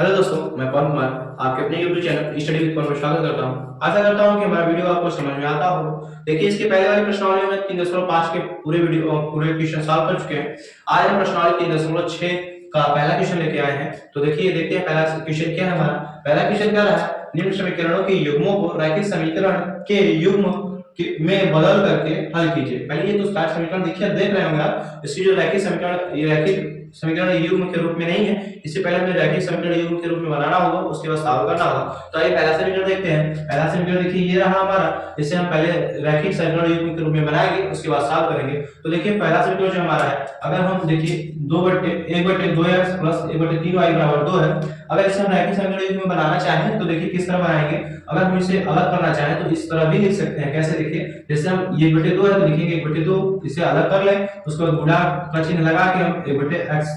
Hello दोस्तों, मैं पवन कुमार आपके अपने YouTube चैनल स्टडी विद पवन में स्वागत करता हूं। आशा करता हूं कि हमारा वीडियो आपको समझ में आता हो। देखिए, इसके पहले वाली प्रश्नावली में 3.5 के पूरे क्वेश्चन सॉल्व कर चुके हैं। आज हम प्रश्नावली 3.6 का पहला क्वेश्चन लेके आए हैं। तो देखिए, देखते हैं पहला क्वेश्चन क्या है हमारा। पहला क्वेश्चन क्या रहा है, निम्न समीकरणों के युग्मों को रैखिक समीकरण के युग्म में बदल करके हल कीजिए। पहले ये तो स्टार्ट समीकरण देखिए, देख रहे होंगे आप। इसकी जो रैखिक समीकरण, ये रैखिक समीकरण युग्म के रूप में नहीं है। इससे पहले हमें रैखिक समीकरण युग्म के रूप में बनाना होगा, उसके बाद सॉल्व करना होगा। तो आइए पहला समीकरण देखते हैं। पहला समीकरण देखिए, ये रहा हमारा। इसे हम पहले रैखिक समीकरण युग्म के रूप में बनाएंगे, उसके बाद सॉल्व करेंगे। तो देखिए, पहला समीकरण जो हमारा है, अगर हम देखिए 1/2x प्लस 1/3y बराबर 2 है। अगर इसे हम रैखिक समीकरण युग्म में बनाना चाहें तो देखिए किस तरह बनाएंगे। अगर हम इसे अलग करना चाहें तो इस तरह भी लिख सकते हैं। कैसे, देखिए जैसे हम ये 1/2 है तो लिखेंगे 1/2, इसे अलग कर लें, उसके बाद गुणा का चिन्ह लगा के हम 1/x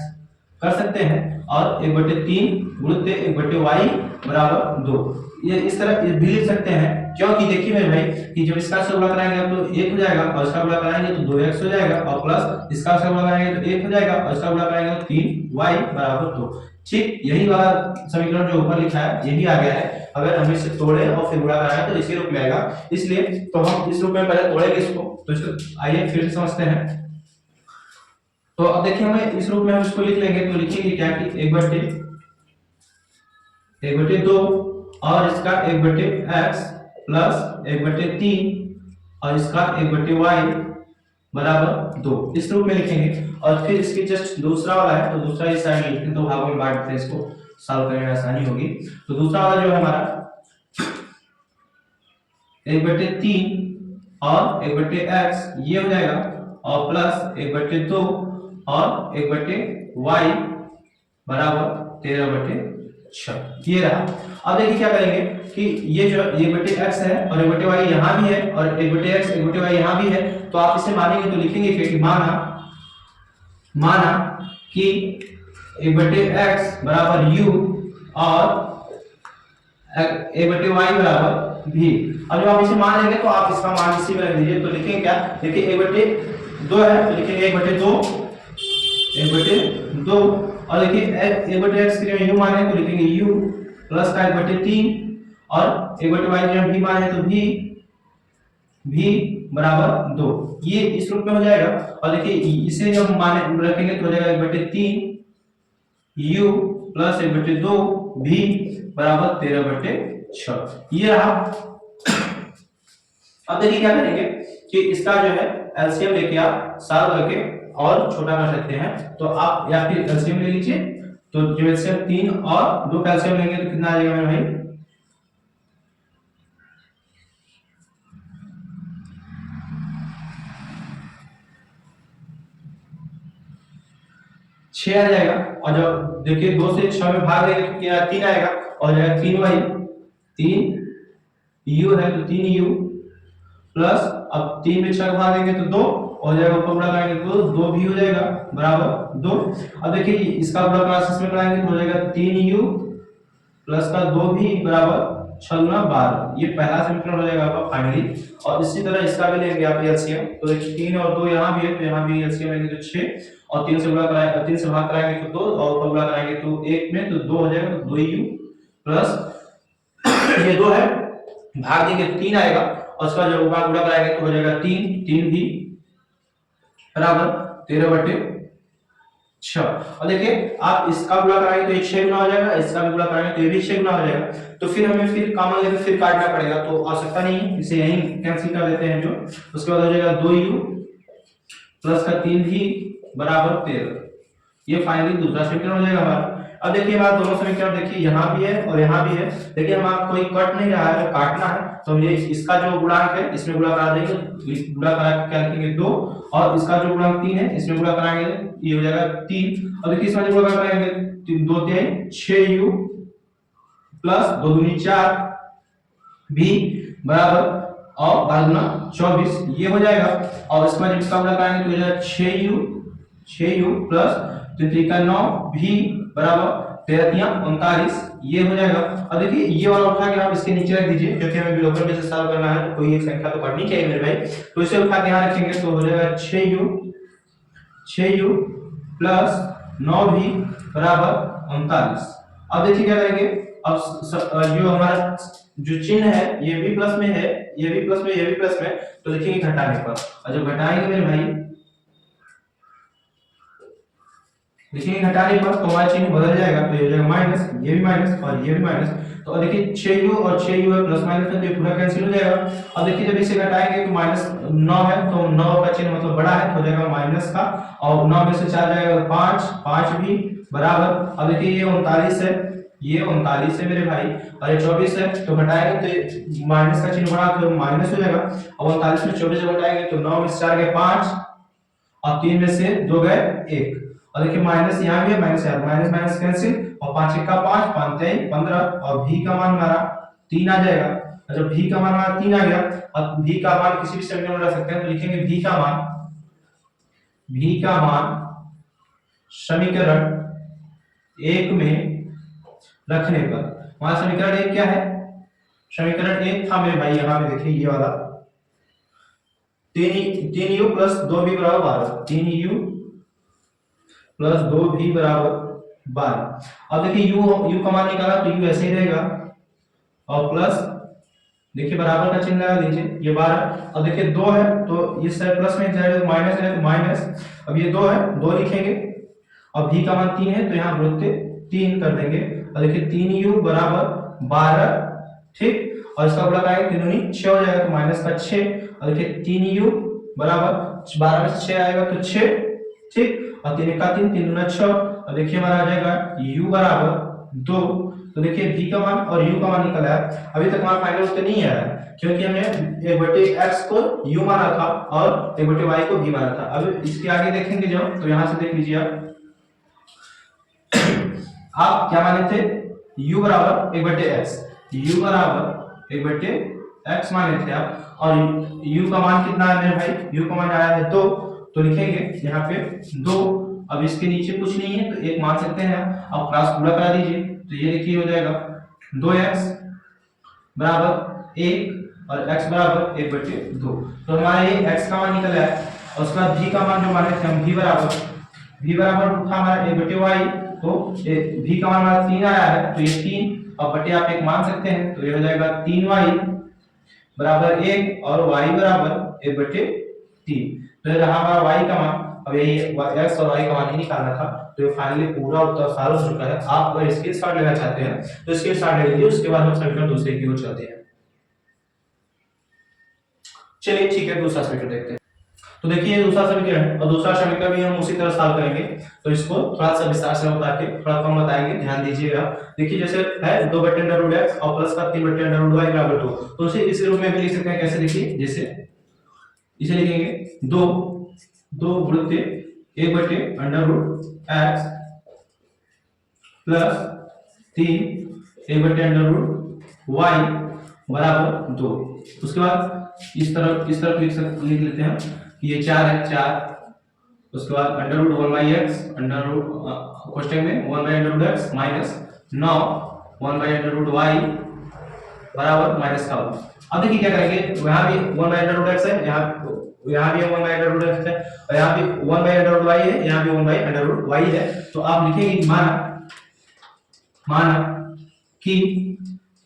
कर सकते हैं और 1/3 गुणित 1/y बराबर 2। ये इस तरह भी लिख सकते हैं, क्योंकि देखिए मेरे भाई कि जब इसका से गुणा कराएंगे तो 1 हो जाएगा और इसका गुणा कराएंगे तो 2x हो जाएगा और प्लस इसका से गुणा कराएंगे तो 1 हो जाएगा और इसका गुणा कराएंगे तो 3y बराबर 2। ठीक यही वाला समीकरण जो ऊपर लिखा है यही आ गया है। अगर हम इसे तोड़े और फिर गुणा कराएं तो इसी रूप में आएगा। इसलिए तो हम इस रूप में पहले तोड़ेंगे इसको। तो इसको आइए फिर से समझते हैं। तो अब देखिए, हमें इस रूप में हम इसको लिख लेंगे। तो लिखेंगे क्या कि 1/2 और इसका 1/x प्लस 1/3 और इसका 1/y बराबर 2, इस रूप में लिखेंगे। और फिर इसकी जस्ट दूसरा वाला है तो दूसरा इस साइड लिखते हैं, तो भागों में बांटते हैं, इसको सॉल्व करने में आसानी होगी। तो दूसरा वाला जो है हमारा 1/3 और 1/x ये हो जाएगा और प्लस 1/2 और 1/y बराबर 13/6 ये रहा। अब देखिए क्या करेंगे कि ये जो 1/x है और 1/y यहाँ भी है और 1/x 1/y यहाँ भी है। तो आप इसे मानेंगे तो लिखेंगे कि माना कि 1/x बराबर u और 1/y बराबर v। अब जब आप इसे मान लेंगे तो आप इसका मान इसी में रख दीजिए। तो लिखेंगे क्या, देखिए 1/2 है तो लिखेंगे 1/2 और देखिए 1/x के लिए u माने तो लिखेंगे u प्लस का 1/3 और 1/y के लिए v माने तो v बराबर 2। ये इस रूप में हो जाएगा। और देखिए इसे जब माने रखेंगे तो हो जाएगा 1/3 u प्लस 1/2 v बराबर 13/6 ये रहा। अब देखिए क्या करेंगे कि इसका जो है एलसीएम लेके आप सॉल्व करके और छोटा कर सकते हैं। तो आप या फिर एलसीएम ले लीजिए। तो जो एलसीएम 3 और 2 का एलसीएम लेंगे तो कितना आ जाएगा मेरे भाई, 6 आ जाएगा। और जब देखिए 2 से 6 में भाग देंगे तो क्या 3 आएगा और जाएगा 3y 3 u है तो 3u प्लस अब 3 में 6 भाग देंगे तो 2 हो जाएगा, ऊपर गुणा करेंगे तो 2 भी हो जाएगा बराबर 2। अब देखिए इसका गुणा क्लासेस में कराएंगे तो हो जाएगा 3u प्लस का 2 भी बराबर 6 गुना 12। ये पहला समीकरण हो जाएगा आपका फाइनली। और इसी तरह इसका भी लेंगे आप एलसीएम। तो देखिए 3 और 2 यहाँ भी है तो यहाँ भी एलसीएम लेंगे तो 6 और 3 से गुणा कराएंगे, 3 से भाग कराएंगे तो 2 और ऊपर गुणा कराएंगे तो 1 में तो 2 हो जाएगा तो 2u प्लस ये 2 है भाग देंगे तो 3 आएगा और उसका जब गुणा कराएंगे तो हो जाएगा 3 भी बराबर 13/6। और देखिए आप इसका गुणा कराएंगे तो ये 6 गुना हो जाएगा, इसका भी गुणा कराएंगे तो ये भी 6 गुना हो जाएगा। तो फिर हमें फिर कॉमन लेकर फिर काटना पड़ेगा, तो आवश्यकता नहीं है, इसे यहीं कैंसिल कर देते हैं। जो उसके बाद हो जाएगा 2u प्लस का 3 भी बराबर 13। ये फाइनली दूसरा समीकरण हो जाएगा हमारा। अब देखिए हमारा दोनों समीकरण देखिए यहाँ भी है और यहाँ भी है। देखिए हमारा कोई कट नहीं रहा है, काटना है तो ये इसका जो गुणांक है इसमें गुणा करा देंगे, गुणा करा के क्या लिखेंगे 2 और इसका जो गुणांक 3 है इसमें गुणा कराएंगे ये हो जाएगा 3। और देखिए इसमें गुणा कराएंगे 2 3 6u प्लस 2 दूनी 4 v बराबर और 12 गुना 24 ये हो जाएगा। और इसमें जब इसका गुणा कराएंगे तो हो जाएगा 6u प्लस 3 का 9 v बराबर 13 39 ये हो जाएगा। अब देखिए ये वाला उठा के आप इसके नीचे रख दीजिए, क्योंकि हमें विलोपन में से सॉल्व करना है तो कोई एक संख्या तो पढ़नी चाहिए मेरे भाई। तो इसे उठा के यहाँ रखेंगे तो हो जाएगा 6u प्लस 9v बराबर 39। अब देखिए क्या करेंगे, अब जो हमारा जो चिन्ह है ये भी प्लस में है, ये भी प्लस में, ये भी प्लस में, तो लिखेंगे घटाने पर, और जब घटाएंगे मेरे भाई, लिखेंगे घटाने पर तो हमारा चिन्ह बदल जाएगा, तो ये हो जाएगा माइनस, ये भी माइनस और ये भी माइनस। तो अब देखिए 6u और 6u है, प्लस माइनस में तो ये पूरा कैंसिल हो जाएगा। अब देखिए जब इसे घटाएंगे तो माइनस 9 है, तो 9 का चिन्ह मतलब बड़ा है, तो हो जाएगा माइनस का, और 9 में से 4 जाएगा 5, 5 भी बराबर। अब देखिए ये 39 है, ये 39 है मेरे भाई, और ये 24 है, तो घटाएंगे तो माइनस का चिन्ह बड़ा तो माइनस हो जाएगा। अब 39 में 24 जब घटाएंगे तो 9 में से 4 गए 5, और 3 में से 2 गए 1, और देखिए माइनस यहाँ भी है, माइनस यहाँ, माइनस माइनस कैंसिल, और 5 1 का 5, 5 3 15, और v का मान हमारा 3 आ जाएगा। और जब v का मान हमारा 3 आ गया, और v का मान किसी भी समीकरण में रख सकते हैं, तो लिखेंगे v का मान समीकरण 1 में रखने पर, हमारा समीकरण 1 क्या है, समीकरण 1 था मेरे भाई यहाँ पे देखिए ये वाला 3u प्लस 2v बराबर 12, 3u प्लस 2v बराबर 12। अब देखिए u का मान निकाला तो u ऐसे ही रहेगा, और प्लस देखिए बराबर का चिन्ह लगा दीजिए, ये 12। अब देखिए 2 है तो इस साइड प्लस में जाएगा तो माइनस है, तो माइनस, अब ये 2 है 2 लिखेंगे, और v का मान 3 है तो यहाँ बोलते 3 कर देंगे, और देखिए 3u बराबर 12, ठीक, और इसका गुणा करेंगे 3 दूनी 6 हो जाएगा, तो माइनस का 6, और देखिए 3u बराबर 12 में से 6 आएगा तो 6, ठीक, और 3 का 3, 3 दूना 6, और देखिए हमारा आ जाएगा u बराबर 2। तो देखिए v का मान और u का मान निकला है, अभी तक हमारा फाइनल उत्तर नहीं आया क्योंकि हमने 1/x को u माना था और 1/y को v माना था। अब इसके आगे देखेंगे जब, तो यहाँ से देख लीजिए आप क्या माने थे, u बराबर 1/x, u बराबर 1/x माने थे आप, और u का मान कितना है मेरे भाई, u का मान आया है 2, तो लिखेंगे यहाँ पे 2। अब इसके नीचे कुछ नहीं है तो 1 मान सकते हैं, अब क्रॉस गुणा करा दीजिए, तो ये देखिए हो जाएगा 2x बराबर 1 और x बराबर 1/2, तो हमारा ये x का मान निकला है। और उसके बाद v का मान जो माने थे हम, v बराबर था हमारा 1/y, तो v का मान हमारा 3 आया है, तो ये 3 और बटे आप 1 मान सकते हैं, तो ये हो जाएगा 3y बराबर 1 और y बराबर 1/3, तो ये रहा हमारा y का मान। अब ये x और y का मान ही निकालना था, तो ये फाइनली पूरा उत्तर सारा हो चुका है। आप अगर स्क्रीनशॉट लेना चाहते हैं तो स्क्रीनशॉट ले लीजिए, उसके बाद हम समीकरण दूसरे की ओर चलते हैं। चलिए ठीक है, दूसरा समीकरण देखते हैं। तो देखिए दूसरा समीकरण है, और दूसरा समीकरण भी हम उसी तरह सॉल्व करेंगे, तो इसको थोड़ा सा विस्तार से बता के थोड़ा कम बताएंगे, ध्यान दीजिएगा। देखिए जैसे है 2/√x और प्लस का 3/√y बराबर 2, तो उसे इस रूप में भी लिख सकते हैं, कैसे देखिए, जैसे इसे लिखेंगे 2 गुणित 1/√x प्लस 3 1/√y बराबर 2। उसके बाद इस तरफ लिख लेते हैं कि ये 4 है 4, उसके बाद √1/x कोष्टक में 1/√x माइनस 9 1/√y बराबर माइनस का 1। अब देखिए क्या करेंगे, यहाँ भी 1/√x है, यहाँ भी 1/√x है, और यहाँ भी 1/√y है, यहाँ भी 1/√y है, तो आप लिखेंगे माना कि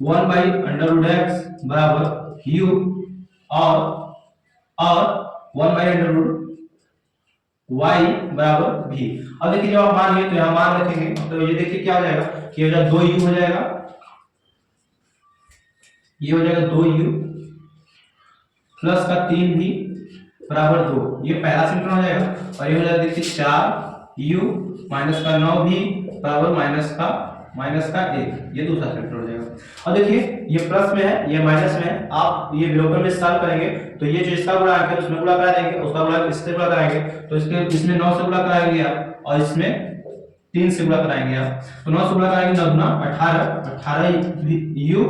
1/√x बराबर u और 1/√y बराबर v। अब देखिए जब आप मान लिए तो यहाँ मान रखेंगे, तो ये देखिए क्या हो जाएगा कि हो जाएगा 2u हो जाएगा, ये हो जाएगा 2u प्लस का 3v बराबर 2, ये पहला समीकरण हो जाएगा। और ये हो जाएगा देखिए 4u माइनस का 9v बराबर माइनस का 1, ये दूसरा समीकरण हो जाएगा। और देखिए ये प्लस में है, ये माइनस में है, आप ये विलोपन में सॉल्व करेंगे तो ये जो इसका गुणा है उसमें गुणा करा देंगे, उसका गुणा इससे गुणा कराएंगे, तो इसमें 9 से गुणा कराएंगे आप, और इसमें 3 से गुणा कराएंगे आप, तो 9 से गुणा कराएंगे 9 गुना 18u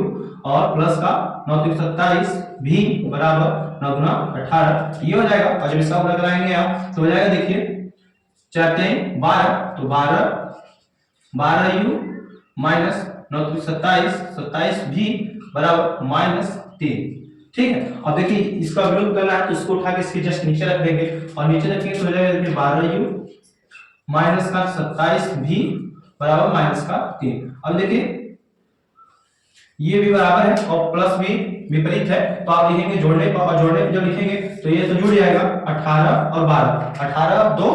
और प्लस का 9 3 27 v बराबर 9 गुना 18, ये हो जाएगा। और जब इसका गुणा कराएंगे आप तो हो जाएगा देखिए 4 3 12, तो 12u माइनस 9 3 27 v बराबर -3, ठीक है। अब देखिए इसका विलोम करना है तो इसको उठा के इसके जस्ट नीचे रख देंगे, और नीचे रखेंगे तो हो जाएगा देखिए 12u माइनस का 27v बराबर माइनस का 3। अब देखिए ये भी बराबर है और प्लस भी विपरीत है, तो आप लिखेंगे जोड़ने पर, और जोड़ने पर जब लिखेंगे तो ये तो जुड़ जाएगा 18 और 12, 18 2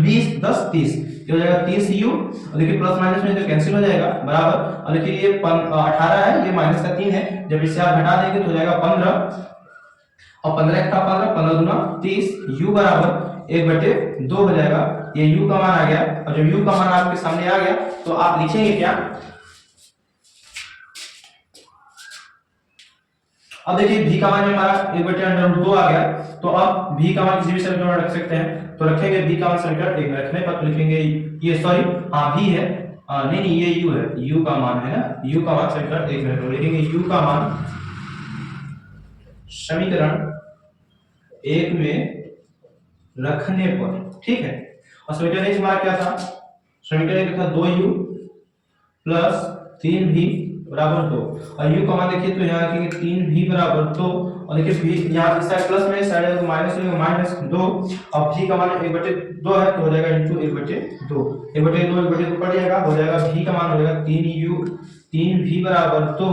20 10 30, ये हो जाएगा 30u। और देखिए प्लस माइनस में जो कैंसिल हो जाएगा बराबर। और देखिए ये 18 है, ये माइनस का 3 है, जब इसे आप घटा देंगे तो हो जाएगा 15, और 15 एक था 15, 15 दूना 30, u बराबर 1/2 हो जाएगा। ये u का मान आ गया, और जब u का मान आपके सामने आ गया तो आप लिखेंगे क्या, अब देखिए v का मान हमारा 1/√2 आ गया, तो अब v का मान किसी भी समीकरण में रख सकते हैं, तो रखेंगे v का मान समीकरण 1 में रखने पर तो लिखेंगे ये सॉरी हाँ v है, नहीं ये u है, u का मान है ना, u का मान समीकरण 1 में तो लिखेंगे u का मान समीकरण 1 में रखने पर, ठीक है। और समीकरण 1 हमारा क्या था, समीकरण 1 था 2u प्लस 3v बराबर 2, और u का मान देखिए तो यहाँ लिखेंगे 3v बराबर 2, और देखिए v यहाँ इस साइड प्लस में, साइड है तो माइनस हो जाएगा -2, और v का मान 1/2 है तो हो जाएगा इनटू 1/2, 1/2 पड़ जाएगा, हो जाएगा v का मान हो जाएगा 3v बराबर 2,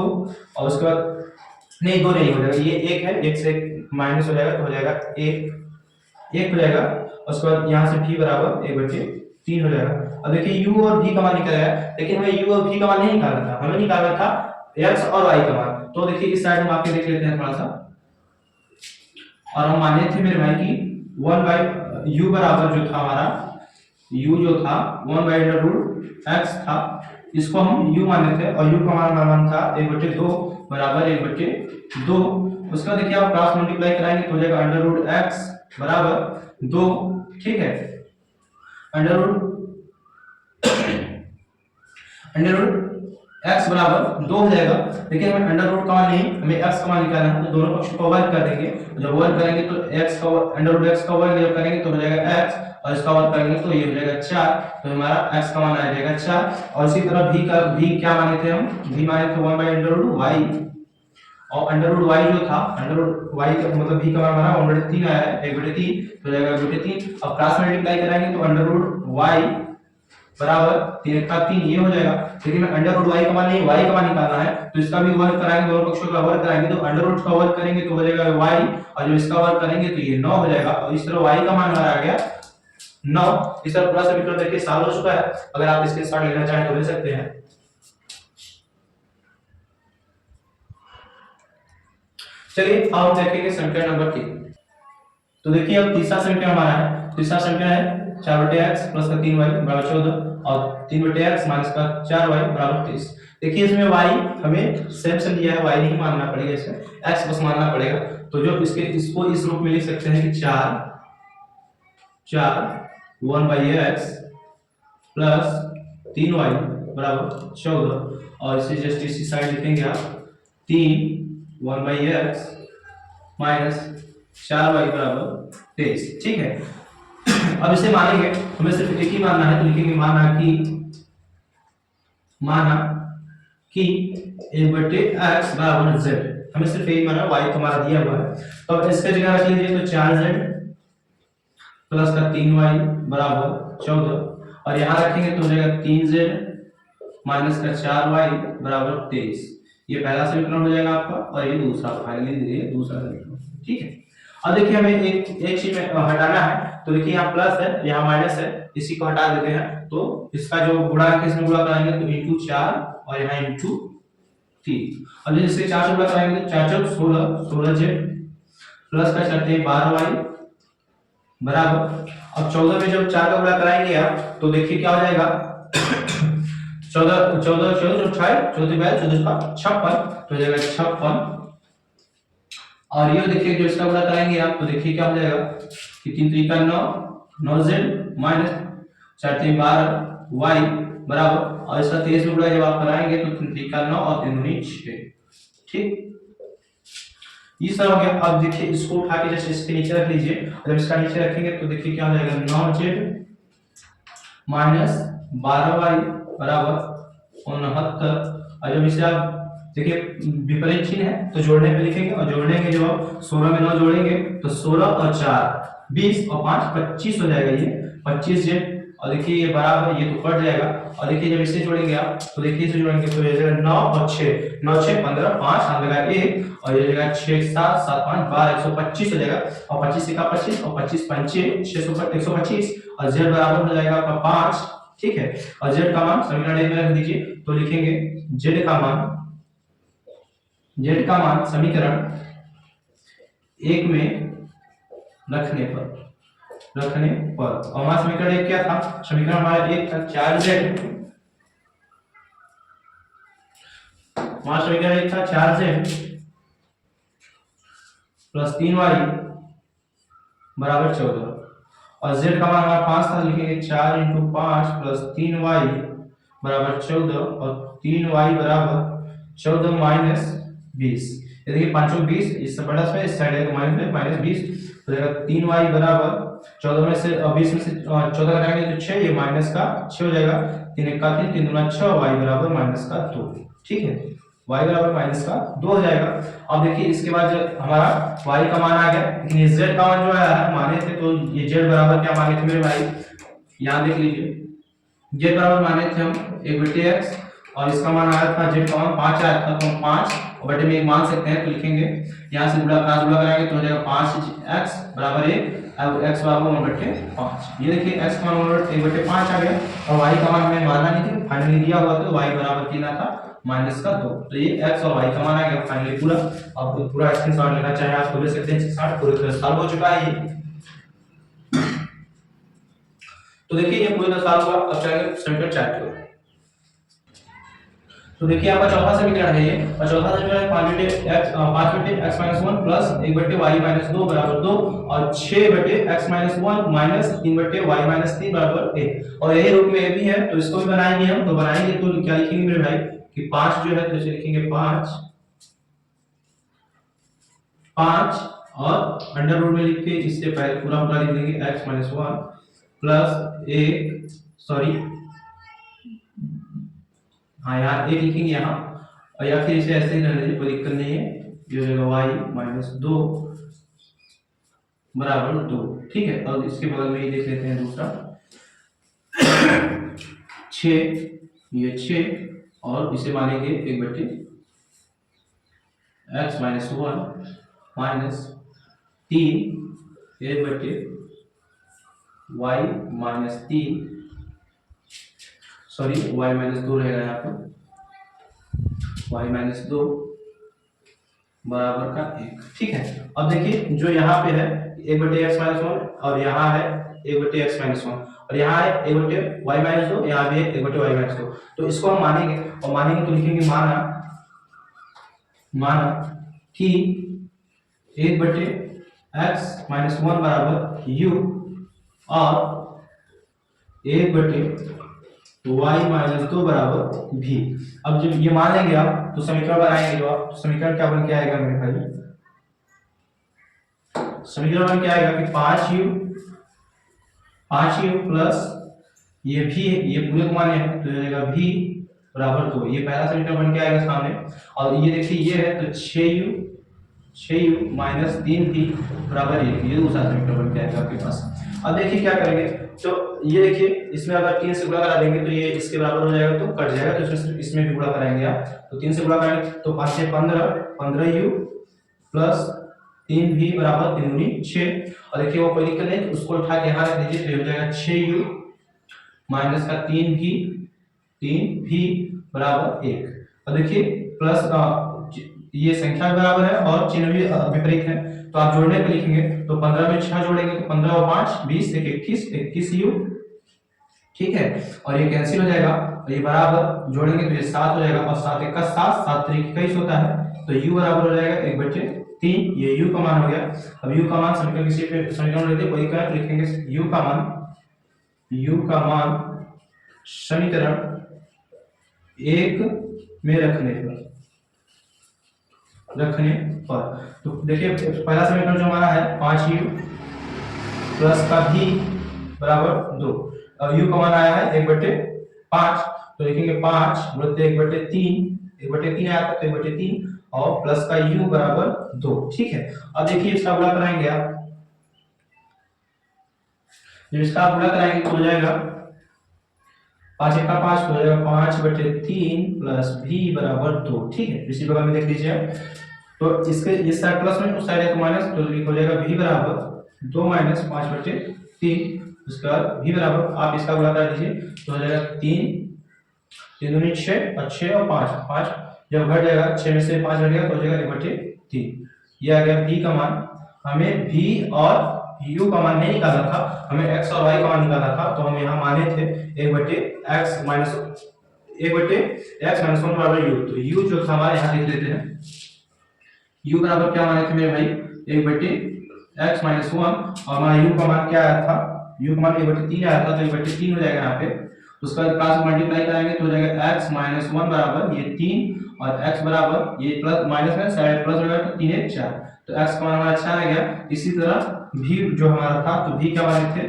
और उसके बाद नहीं 2 नहीं हो जाएगा, ये 1 है, 1 से माइनस हो जाएगा तो हो जाएगा 1 हो जाएगा, उसके बाद यहाँ से v बराबर 1/3 हो जाएगा। अब देखिए u और v का मान निकल आया, लेकिन हमें u और v का मान नहीं निकालना था, हमें निकालना था x और y का मान। तो देखिए इस साइड में आपके देख लेते हैं थोड़ा सा, और हम माने थे मेरे भाई की 1/u बराबर जो था हमारा u जो था 1/√x था, इसको हम u माने थे, और u का मान था 1/2 बराबर 1/2। उसके बाद देखिए आप क्रॉस मल्टीप्लाई कराएंगे तो हो जाएगा √x बराबर 2, ठीक है, x बराबर 2 हो जाएगा। देखिए हमें अंडर रूट का मान नहीं, हमें x का मान निकालना है, तो दोनों पक्षों को वर्ग कर देंगे, जब वर्ग करेंगे तो x का √x का वर्ग जब करेंगे तो हो जाएगा x, और इसका वर्ग करेंगे तो ये हो जाएगा 4, तो हमारा x का मान आ जाएगा 4। और इसी तरह v क्या माने थे हम, v माने थे 1/√y, और √y जो था √y का मतलब v का मान हमारा 1/3 आया है, 1/3 तो हो जाएगा 1/3। अब क्रॉस मल्टीप्लाई कराएंगे तो √y बराबर 3 का 3 ये हो जाएगा, लेकिन √y का मान नहीं y का मान निकालना है, तो इसका भी वर्ग कराएंगे, दोनों पक्षों का वर्ग कराएंगे तो √ का वर्ग करेंगे तो हो जाएगा y, और जब इसका वर्ग करेंगे तो ये 9 हो जाएगा, और इस तरह y का मान हमारा आ गया 9। इस तरह पूरा समीकरण देखिए सॉल्व हो चुका है, अगर आप इसके साथ लेना चाहें तो ले सकते हैं। चलिए अब हम देखेंगे समीकरण नंबर 3। तो देखिए अब तीसरा समीकरण हमारा है, तीसरा समीकरण है 4/x प्लस का 3y बराबर 14, और 3/x माइनस का 4y बराबर 23। देखिए इसमें y हमें सेम दिया है, y नहीं मानना पड़ेगा, इसमें x बस मानना पड़ेगा, तो जो इसको इस रूप में लिख सकते हैं कि 4 1/x प्लस 3y बराबर 14, और इसे जस्ट इसी साइड लिखेंगे आप 3 1/x माइनस 4y बराबर 23, ठीक है। अब इसे मानेंगे, हमें सिर्फ एक ही मानना है, तो लिखेंगे माना कि 1/x बराबर z, हमें सिर्फ यही माना, y तो हमारा दिया हुआ है, तो अब इसके जगह रख लीजिए तो 4z प्लस का 3y बराबर 14, और यहाँ रखेंगे तो हो जाएगा 3z माइनस का 4y बराबर 23। ये पहला समीकरण हो जाएगा आपका, और ये दूसरा, फाइनली दूसरा समीकरण, ठीक है। अब देखिए हमें एक चीज में हटाना है, तो देखिए यहाँ प्लस है यहाँ माइनस है, इसी को हटा देते हैं, तो इसका जो गुणा किसमें गुणा कराएंगे तो इंटू 4 और यहाँ इंटू 3, और जब इससे 4 से गुणा कराएंगे तो 4 4 16z प्लस का 4 12y बराबर। अब 14 में जब 4 का गुणा कराएंगे आप तो देखिए क्या हो जाएगा 14 14 14 28 14 14 का 56, तो हो जाएगा 56। और ये देखिए जो इसका गुणा कराएंगे आप तो देखिए क्या हो जाएगा कि 3 3 का 9 9z माइनस 4 3 12y बराबर, और इसका 23 में गुणा जब आप कराएंगे तो 3 3 का 9 और 3 दूनी 6, ठीक, ये सब हो गया। अब देखिए इसको उठा के जैसे इसके नीचे रख लीजिए, जब इसका नीचे रखेंगे तो देखिए क्या हो जाएगा 9z माइनस 12y बराबर 69, और जब इसे आप देखिए विपरीत चिन्ह है तो जोड़ने पे लिखेंगे, और जोड़ने के जब 16 में 9 जोड़ेंगे तो 16 और 4 20 और 5 25 हो जाएगा, ये 25z और देखिए ये बराबर, ये तो कट जाएगा। और देखिए जब इसे जोड़ेंगे आप तो देखिए इसे जोड़ेंगे तो ये जाएगा 9 और 6, 9 6 15, 5 हाथ लगा 1 और ये जाएगा 6 7 7 5 12 125 हो जाएगा। और 25 का 25 और 25 पंचे 125 और z बराबर हो जाएगा आपका 5। ठीक है, और z का मान समीकरण 1 में रख दीजिए तो लिखेंगे z का मान समीकरण 1 में रखने पर और हमारा समीकरण 1 क्या था? समीकरण हमारा 1 था 4z, हमारा समीकरण 1 था 4z प्लस 3y बराबर 14 और z का मान हमारा 5 था, लिखेंगे 4 × 5 प्लस 3y बराबर 14 और 3y बराबर 14 माइनस 20। ये देखिए 5 20, इससे बड़ा से इस साइड है तो माइनस 20 हो जाएगा। 3y बराबर 14 में से 20 में से 14 घटाएंगे तो 6, ये माइनस का 6 हो जाएगा। 3 1 का 3, 3 दूना 6, y बराबर माइनस का 2। ठीक है, y बराबर माइनस का 2 हो जाएगा। अब देखिए इसके बाद जो हमारा y का मान आ गया, लेकिन ये z का मान जो है माने थे तो ये z बराबर क्या माने थे मेरे भाई, यहाँ देख लीजिए z बराबर माने थे हम 1/x और इसका मान आया था z का मान 5 आया था तो हम 5 और बटे में 1 मान सकते हैं तो लिखेंगे यहाँ से गुणा कराएंगे तो हो जाएगा 5x बराबर 1, अब x बराबर 1/5। ये देखिए x का मान 1/5 आ गया और y का मान हमें मानना नहीं था, फाइनली दिया हुआ तो y बराबर कितना था माइनस का 2। तो ये x और y का मान आ गया फाइनली पूरा। अब पूरा स्क्रीनशॉट लेना चाहे आप तो ले सकते हैं, स्क्रीनशॉट पूरी तरह सॉल्व हो चुका है ये। तो देखिए ये पूरी तरह सॉल्व हुआ। अब चलेंगे समीकरण 4 की ओर। तो देखिए आपका चौथा समीकरण है ये और चौथा समीकरण 5/x 1 प्लस 1/y 2 बराबर 2 और 6/x 1 माइनस 3/y 3 बराबर 1 और यही रूप में ये भी है तो इसको भी बनाएंगे हम। तो बनाएंगे तो क्या लिखेंगे मेरे भाई कि 5 जो है तो इसे लिखेंगे 5 और अंडर रूट में लिख के इससे पहले पूरा पूरा लिख देंगे x 1 प्लस 1 सॉरी हाँ यहाँ एक लिखेंगे यहाँ और या फिर इसे ऐसे ही रहने दीजिए, कोई दिक्कत नहीं है। ये हो जाएगा y - 2 बराबर 2। ठीक है, और इसके बगल में ही देख लेते हैं दूसरा 6, ये 6 और इसे मानेंगे 1/x - 1 minus 3 1/y - 3 sorry y - 2 रहेगा यहाँ पर y - 2 बराबर का 1। ठीक है, अब देखिए जो यहाँ पे है 1/x - 1 और यहाँ है 1/x - 1 और यहाँ है 1/y - 2, यहाँ भी है 1/y - 2। तो इसको हम मानेंगे और मानेंगे तो लिखेंगे माना कि 1/x - 1 बराबर u और 1/y - 2 बराबर v। अब जब ये मान लेंगे आप तो समीकरण बनाएंगे जो आप, तो समीकरण क्या बन के आएगा मेरे भाई, समीकरण बन के आएगा कि 5u प्लस ये v, ये पूरे को माने हैं तो ये जाएगा v बराबर 2। ये पहला समीकरण बन के आएगा सामने। और ये देखिए ये है तो 6u माइनस 3v बराबर 1, ये दूसरा समीकरण बन के आएगा आपके पास। अब देखिए क्या करेंगे तो ये देखिए इसमें अगर 3 से गुणा करा देंगे तो ये इसके बराबर हो जाएगा तो कट जाएगा, तो इसमें भी गुणा कराएंगे आप तो 3 से गुणा करेंगे तो 5 से 15u प्लस 3v बराबर 3 दूनी 6 और देखिए वो कोई दिक्कत नहीं तो उसको उठा के यहाँ रख दीजिए तो हो जाएगा 6u माइनस का 3v बराबर 1। और देखिए प्लस ये संख्या बराबर है और चिन्ह भी विपरीत है तो आप जोड़ने पे लिखेंगे तो 15 में 6 जोड़ेंगे तो 15 और 5 20 21u। ठीक है, और ये कैंसिल हो जाएगा और ये बराबर जोड़ेंगे तो ये 7 हो जाएगा और 7 1 7 7 3 21 होता है तो u बराबर हो जाएगा 1/3। ये u का मान हो गया। अब u का मान समीकरण किसी पे समीकरण लेते कोई का लिखेंगे u का मान समीकरण 1 में रखने पर तो देखिए पहला समीकरण जो हमारा है 5u प्लस का v बराबर 2 और u का मान आया है 1/5 तो लिखेंगे 5 गुणित 1/3 आया था तो 1/3 और प्लस का u बराबर 2। ठीक है, अब देखिए इसका गुणा कराएंगे आप, जब इसका गुणा कराएंगे तो हो जाएगा 5 एक का 5 हो जाएगा 5/3 प्लस v बराबर 2। ठीक है, इसी प्रकार में देख लीजिए आप। तो इसके इस साइड प्लस में उस साइड है तो माइनस, तो हो जाएगा v बराबर 2 माइनस 5/3। उसके बाद v बराबर आप इसका गुणा कर दीजिए तो हो जाएगा 3 3 दूनी 6 और 6 और 5 5 जब घट जाएगा 6 में से 5 घट गया तो हो जाएगा 1/3। ये आ गया v का मान। हमें v और u का मान नहीं निकालना था, हमें x और y का मान निकालना था। तो हम यहाँ माने थे 1/x माइनस 1/x - 1 बराबर u। तो u जो था हमारे यहाँ लिख लेते हैं। u बराबर क्या माने थे मेरे भाई, 1/x - 1 और हमारा u का मान क्या आया था, u का मान 1/3 आया था। तो 1/3 हो जाएगा यहाँ पे। उसका क्रॉस मल्टीप्लाई कराएंगे तो हो जाएगा x - 1 बराबर ये 3 और x बराबर ये प्लस माइनस में साइड प्लस हो जाएगा तो 3 1 4। तो x का मान हमारा 4 आ गया। इसी तरह v जो हमारा था, तो v क्या माने थे,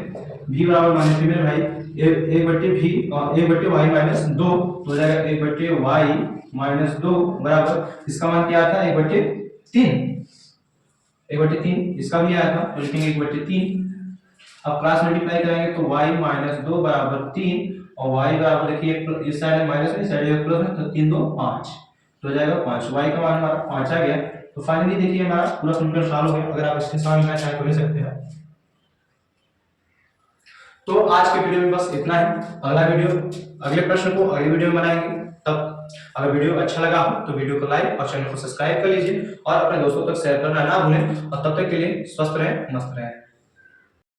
v बराबर माने थे मेरे भाई 1/v और 1/y - 2। तो हो जाएगा 1/y - 2 बराबर इसका मान क्या आता है 1/3। 1/3 इसका भी आया था तो लिखेंगे 1/3। अब क्रॉस मल्टीप्लाई करेंगे तो y - 2 बराबर 3 और y बराबर देखिए इस साइड है माइनस में, इस साइड है प्लस में, तो 3 2 5 तो हो जाएगा 5। y का मान हमारा 5 आ गया। तो फाइनली देखिए हमारा पूरा समीकरण सॉल्व हो गया। अगर आप इसके सॉल्व करना चाहें तो ले सकते हैं। तो आज के वीडियो में बस इतना ही। अगले प्रश्न को अगले वीडियो में बनाएंगे। तब अगर वीडियो अच्छा लगा हो तो वीडियो को लाइक और चैनल को सब्सक्राइब कर लीजिए और अपने दोस्तों तक शेयर करना ना भूलें। और तब तक के लिए स्वस्थ रहें, मस्त रहें।